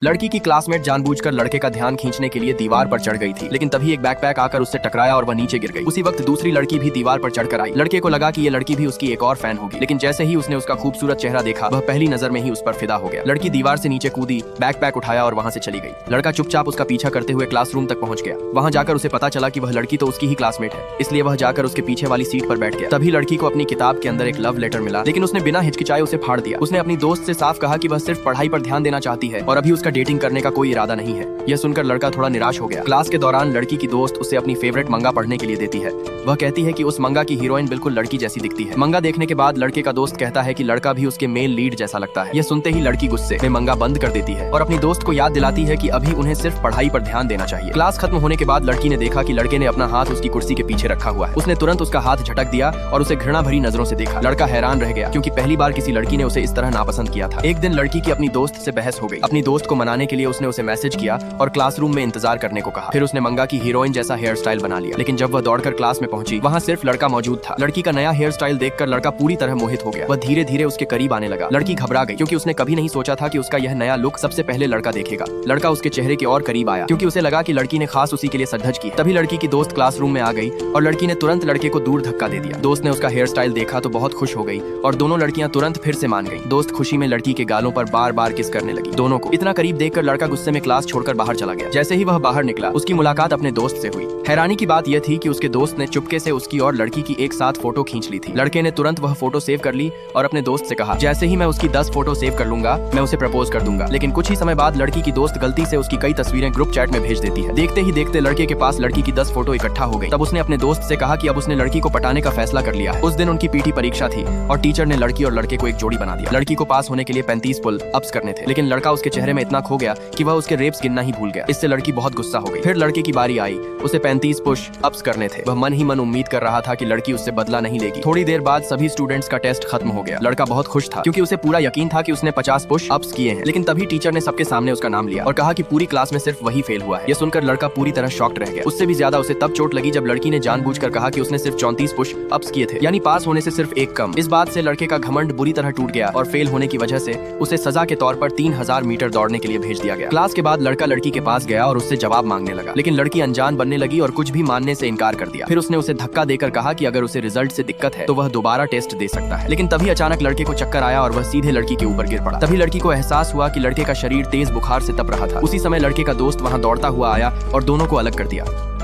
लड़की की क्लासमेट जानबूझकर लड़के का ध्यान खींचने के लिए दीवार पर चढ़ गई थी, लेकिन तभी एक बैकपैक आकर उससे टकराया और वह नीचे गिर गई। उसी वक्त दूसरी लड़की भी दीवार पर चढ़कर आई। लड़के को लगा कि ये लड़की भी उसकी एक और फैन होगी, लेकिन जैसे ही उसने उसका खूबसूरत चेहरा देखा, वह पहली नजर में ही उस पर फिदा हो गया। लड़की दीवार से नीचे कूदी, बैकपैक उठाया और वहाँ से चली गई। लड़का चुपचाप उसका पीछा करते हुए क्लासरूम तक पहुंच गया। वहाँ जाकर उसे पता चला कि वह लड़की तो उसकी ही क्लासमेट है, इसलिए वह जाकर उसके पीछे वाली सीट पर बैठ गया। तभी लड़की को अपनी किताब के अंदर एक लव लेटर मिला, लेकिन उसने बिना हिचकिचाए उसे फाड़ दिया। उसने अपनी दोस्त से साफ कहा कि वह सिर्फ पढ़ाई पर ध्यान देना चाहती है और अभी उसका डेटिंग करने का कोई इरादा नहीं है। यह सुनकर लड़का थोड़ा निराश हो गया। क्लास के दौरान लड़की की दोस्त उसे अपनी फेवरेट मंगा पढ़ने के लिए देती है। वह कहती है कि उस मंगा की हीरोइन बिल्कुल लड़की जैसी दिखती है। मंगा देखने के बाद लड़के का दोस्त कहता है कि लड़का भी उसके मेल लीड जैसा लगता है। यह सुनते ही लड़की गुस्से में मंगा बंद कर देती है और अपनी दोस्त को याद दिलाती है कि अभी उन्हें सिर्फ पढ़ाई पर ध्यान देना चाहिए। क्लास खत्म होने के बाद लड़की ने देखा कि लड़के ने अपना हाथ उसकी कुर्सी के पीछे रखा हुआ है। उसने तुरंत उसका हाथ झटक दिया और उसे घृणा भरी नजरों से देखा। लड़का हैरान रह गया, क्योंकि पहली बार किसी लड़की ने उसे इस तरह नापसंद किया था। एक दिन लड़की की अपनी दोस्त से बहस हो गई। अपनी दोस्त को मनाने के लिए उसने उसे मैसेज किया और क्लासरूम में इंतजार करने को कहा। फिर उसने मंगा की हीरोइन जैसा हेयर स्टाइल बना लिया, लेकिन जब वह दौड़कर क्लास में पहुंची, वहाँ सिर्फ लड़का मौजूद था। लड़की का नया हेयर स्टाइल देखकर लड़का पूरी तरह मोहित हो गया। वह धीरे धीरे उसके करीब आने लगा। लड़की घबरा गई, क्योंकि उसने कभी नहीं सोचा था कि उसका यह नया लुक सबसे पहले लड़का देखेगा। लड़का उसके चेहरे के और करीब आया, क्योंकि उसे लगा कि लड़की ने खास उसी के लिए सजधज की। तभी लड़की की दोस्त क्लासरूम में आ गई और लड़की ने तुरंत लड़के को दूर धक्का दे दिया। दोस्त ने उसका हेयर स्टाइल देखा तो बहुत खुश हो गई और दोनों लड़कियां तुरंत फिर से मान गई। दोस्त खुशी में लड़की के गालों पर बार बार किस करने लगी। दोनों को इतना करीब देखकर लड़का गुस्से में क्लास छोड़कर बाहर चला गया। जैसे ही वह बाहर निकला, उसकी मुलाकात अपने दोस्त से हुई। हैरानी की बात यह थी कि उसके दोस्त ने चुपके से उसकी और लड़की की एक साथ फोटो खींच ली थी। लड़के ने तुरंत वह फोटो सेव कर ली और अपने दोस्त से कहा, जैसे ही मैं उसकी 10 फोटो सेव कर लूंगा, मैं उसे प्रपोज कर दूंगा। लेकिन कुछ ही समय बाद लड़की की दोस्त गलती से उसकी कई तस्वीरें ग्रुप चैट में भेज देती है। देखते ही देखते लड़के के पास लड़की की 10 फोटो इकट्ठा हो गई। तब उसने अपने दोस्त से कहा कि अब उसने लड़की को पटाने का फैसला कर लिया है। उस दिन उनकी पीटी परीक्षा थी और टीचर ने लड़की और लड़के को एक जोड़ी बना दिया। लड़की को पास होने के लिए 35 पुल अप्स करने थे, लेकिन लड़का उसके चेहरे में इतना खो गया कि वह उसके रेप्स गिनना ही भूल गया। इससे लड़की बहुत गुस्सा हो गई। फिर लड़के की बारी आई। उसे 35 पुश अप्स करने थे। वह मन ही मन उम्मीद कर रहा था कि लड़की उससे बदला नहीं लेगी। थोड़ी देर बाद सभी स्टूडेंट्स का टेस्ट खत्म हो गया। लड़का बहुत खुश था, क्योंकि उसे पूरा यकीन था कि उसने 50 पुश अप्स किए हैं। लेकिन तभी टीचर ने सबके सामने उसका नाम लिया और कहा कि पूरी क्लास में सिर्फ वही फेल हुआ है। यह सुनकर लड़का पूरी तरह शॉक्ड रह गया। उससे भी ज्यादा उसे तब चोट लगी जब लड़की ने जानबूझकर कहा कि उसने सिर्फ 34 पुश अप्स किए थे, यानी पास होने से सिर्फ एक कम। इस बात से लड़के का घमंड बुरी तरह टूट गया और फेल होने की वजह से उसे सजा के तौर पर 3000 मीटर दौड़ने के लिए भेज दिया गया। क्लास के बाद लड़का लड़की के पास गया और उससे जवाब मांगने लगा, लेकिन लड़की अनजान बनने लगी और कुछ भी मानने से इनकार कर दिया। फिर उसने उसे धक्का देकर कहा कि अगर उसे रिजल्ट से दिक्कत है तो वह दोबारा टेस्ट दे सकता है। लेकिन तभी अचानक लड़के को चक्कर आया और वह सीधे लड़की के ऊपर गिर पड़ा। तभी लड़की को एहसास हुआ कि लड़के का शरीर तेज बुखार से तप रहा था। उसी समय लड़के का दोस्त वहां दौड़ता हुआ आया और दोनों को अलग कर दिया।